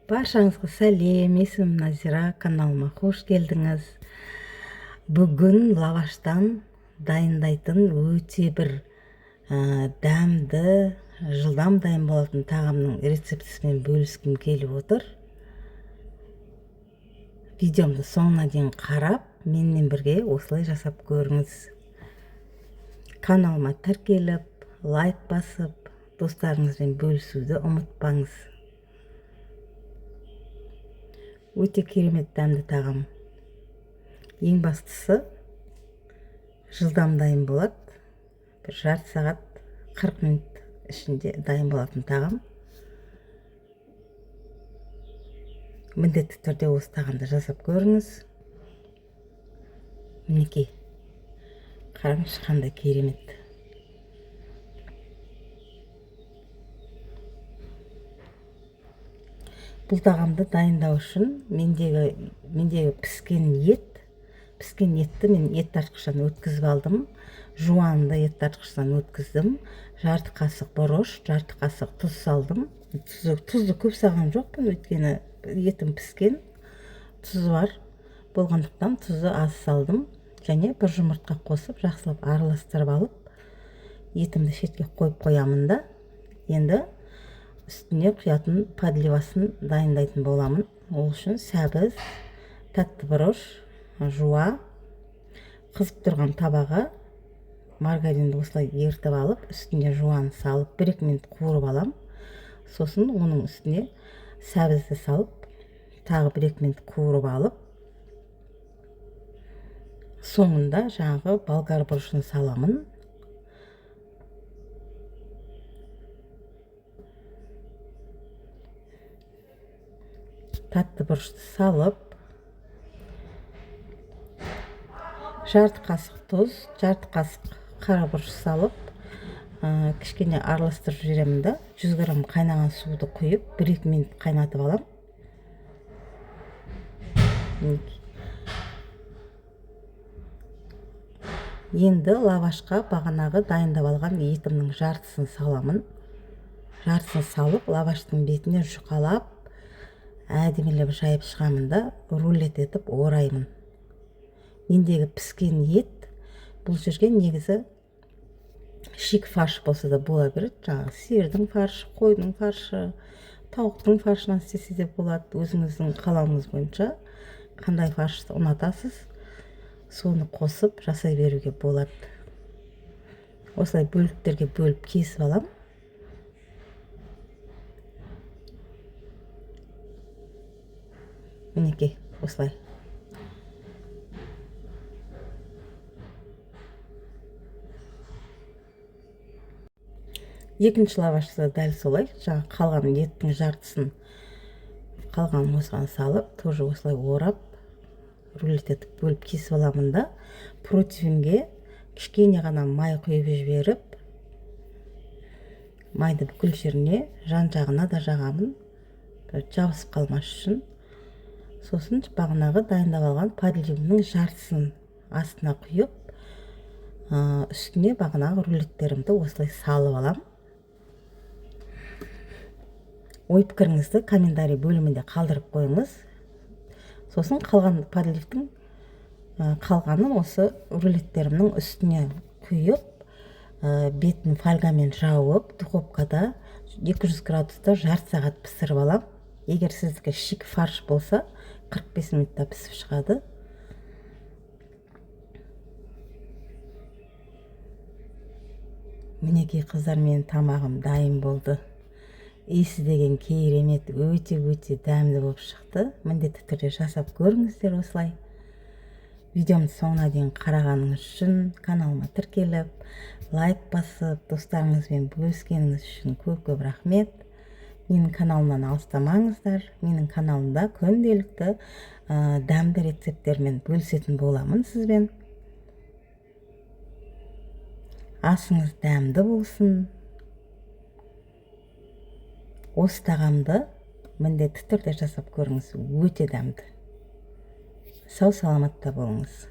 Баршаңызға сәлем, есімім Назира, каналыма қош келдіңіз. Бүгін лаваштан дайындайтын өте бір дәмді, жылдам дайын болатын тағамның рецептісімен бөліскім келіп отыр. Видеомды соңына дейін қарап, менімен бірге осылай жасап көріңіз. Каналыма тіркеліп, лайк басып, достарыңызбен бөлісуді ұмытпаңыз. Өте керемет дәмді тағам. Ең бастысы жылдам дайын болады. Бір жарты сағат 40 минут ішінде дайын болатын тағам. Міндетті түрде осы тағамды жасап көріңіз. Мінекей, қараңызшы қандай керемет. Бұл тағамды дайындау үшін мендегі піскен етті мен ет тартқыштан өткізіп алдым. Жуанды ет тартқыштан өткіздім. Жарты қасық бұрыш, жарты қасық тұз салдым. Тұзды көп салған жоқпын, өйткені етім піскен. Тұзы бар болғандықтан тұзды аз салдым. Және бір жұмыртқа қосып, жақсылап араластырып алып, етімді шетке қойып қоямын да. Енді үстіне құятын подливасын дайындайтын боламын. Ол үшін сәбіз, тәтті бұрыш, жуа, қызып тұрған табаға маргаринді осылай ертіп алып, үстіне жуаны салып, 1-2 минут қуырып алам. Сосын оның үстіне сәбізді салып, тағы 1-2 минут қуырып алып, соңында жаңағы болгар бұрышын саламын. Тәтті бұрышты салып, жарты қасық тұз, жарты қасық қара бұрыш салып, кішкене араластырып жіберемін да. 100 грамм қайнаған суды құйып, 1-2 минут қайнатып алам. Енді лавашқа бағанағы дайындап алған етімнің жартысын саламын. Жартысын салып, лаваштың бетіне жұқалап, әдемілеп жайып шығамын да, рулет етіп ораймын. Мендегі піскен ет, бұл жерге негізі шик фарш болса да бола береді. Жаңағы сиырдың фаршы, қойдың фаршы, тауықтың фаршынан істесе де болады. Өзіңіздің қалауыңыз бойынша қандай фаршты ұнатасыз, соны қосып жасай беруге болады. Осылай бөліктерге бөліп кесіп алам. Мінекей, осылай. Екінші лавашты дәл солай. Жаңа қалған еттің жартысын қалған осыған салып, тоже осылай орап, рулет етіп бөліп кесіп аламын да. Противенге кішкене ғана май құйып жіберіп, майды бүкіл жеріне, жан жағына да жағамын, жабысып қалмас үшін. Сосын бағанағы дайындап алған подливымның жартысын астына құйып, үстіне бағанағы рулеттерімді осылай салып алам. Ой пікіріңізді комментарий бөлімінде қалдырып қойыңыз. Сосын қалған подливтің қалғанын осы рулеттерімнің үстіне құйып, бетін фольгамен жауып, духовкада 200 градуста жарты сағат пісіріп алам. Егер сіздікі шик фарш болса, 45 минутта пісіп шығады. Мінекей қыздар, менің тамағым дайын болды. Иісі деген керемет, өте дәмді болып шықты. Міндетті түрде жасап көріңіздер осылай. Видеомды соңына дейін қарағаныңыз үшін, каналыма тіркеліп, лайк басып, достарыңызбен бөліскеніңіз үшін көп рахмет. Менің каналымнан алыстамаңыздар. Менің каналымда күнделікті дәмді рецепттермен бөлісетін боламын сізбен. Асыңыз дәмді болсын. Осы тағамды міндетті түрде жасап көріңіз. Өте дәмді. Сау саламатта болыңыз.